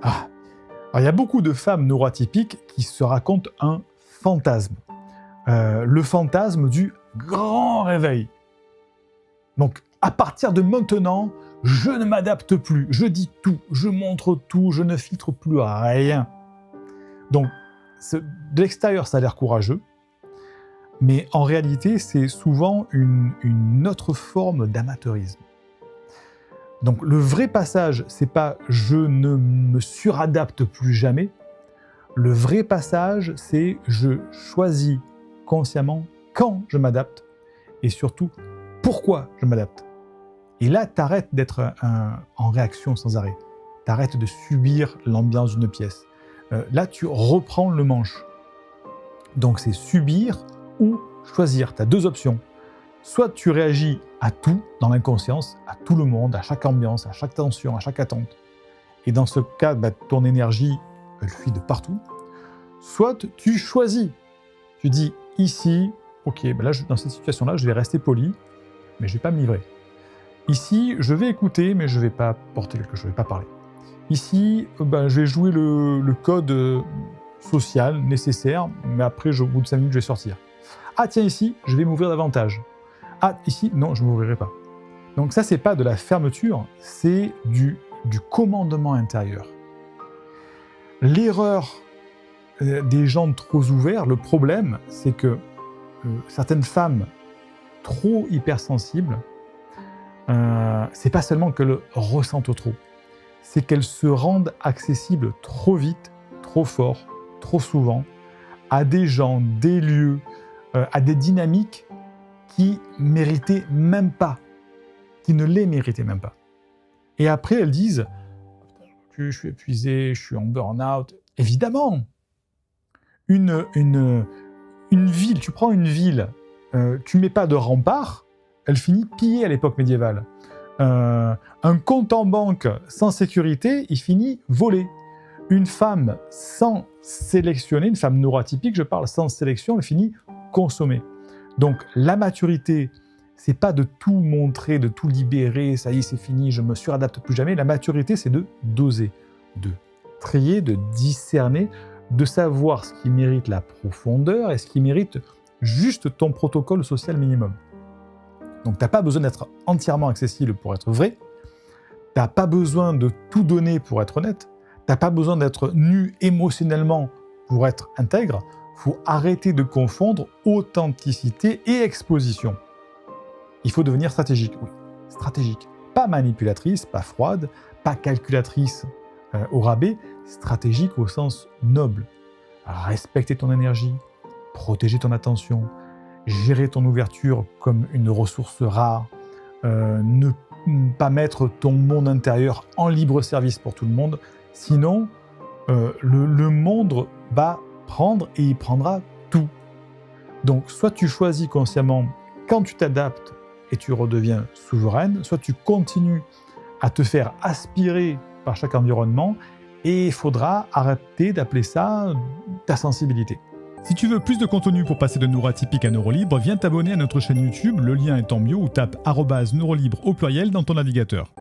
Ah. Alors, il y a beaucoup de femmes neuroatypiques qui se racontent un fantasme. Le fantasme du grand réveil. Donc, à partir de maintenant, je ne m'adapte plus, je dis tout, je montre tout, je ne filtre plus rien. Donc, de l'extérieur, ça a l'air courageux, mais en réalité, c'est souvent une autre forme d'amateurisme. Donc, le vrai passage, c'est pas « je ne me suradapte plus jamais ». Le vrai passage, c'est « je choisis consciemment quand je m'adapte et surtout pourquoi je m'adapte ». Et là, tu arrêtes d'être en réaction sans arrêt. Tu arrêtes de subir l'ambiance d'une pièce. Là, tu reprends le manche. Donc, c'est subir ou choisir. Tu as deux options. Soit tu réagis à tout dans l'inconscience, à tout le monde, à chaque ambiance, à chaque tension, à chaque attente. Et dans ce cas, ton énergie, elle fuit de partout. Soit tu choisis. Tu dis ici, ok, là, dans cette situation-là, je vais rester poli, mais je ne vais pas me livrer. Ici, je vais écouter, mais je ne vais pas porter quelque chose, je ne vais pas parler. Ici, je vais jouer le code social nécessaire, mais après, au bout de 5 minutes, je vais sortir. Ah tiens, ici, je vais m'ouvrir davantage. Ah, ici, non, je ne m'ouvrirai pas. Donc ça, c'est pas de la fermeture, c'est du commandement intérieur. L'erreur des gens trop ouverts, le problème, c'est que certaines femmes trop hypersensibles, c'est pas seulement qu'elles ressentent trop, c'est qu'elles se rendent accessibles trop vite, trop fort, trop souvent, à des gens, des lieux, à des dynamiques qui méritaient même pas, qui ne les méritaient même pas. Et après, elles disent « je suis épuisé, je suis en burn-out ». Évidemment, une ville, tu prends une ville, tu mets pas de rempart, elle finit pillée à l'époque médiévale. Un compte en banque sans sécurité, il finit volé. Une femme sans sélectionner, une femme neuroatypique, je parle sans sélection, elle finit consommée. Donc la maturité, c'est pas de tout montrer, de tout libérer, ça y est, c'est fini, je me suradapte plus jamais. La maturité, c'est de doser, de trier, de discerner, de savoir ce qui mérite la profondeur et ce qui mérite juste ton protocole social minimum. Donc tu n'as pas besoin d'être entièrement accessible pour être vrai, tu n'as pas besoin de tout donner pour être honnête, tu n'as pas besoin d'être nu émotionnellement pour être intègre. Il faut arrêter de confondre authenticité et exposition. Il faut devenir stratégique, oui, stratégique. Pas manipulatrice, pas froide, pas calculatrice au rabais, stratégique au sens noble. Respecter ton énergie, protéger ton attention, gérer ton ouverture comme une ressource rare, ne pas mettre ton monde intérieur en libre service pour tout le monde, sinon le monde va prendre et il prendra tout. Donc soit tu choisis consciemment quand tu t'adaptes et tu redeviens souveraine, soit tu continues à te faire aspirer par chaque environnement et il faudra arrêter d'appeler ça ta sensibilité. Si tu veux plus de contenu pour passer de neuroatypique à neurolibre, viens t'abonner à notre chaîne YouTube, le lien est en bio ou tape @neurolibre au pluriel dans ton navigateur.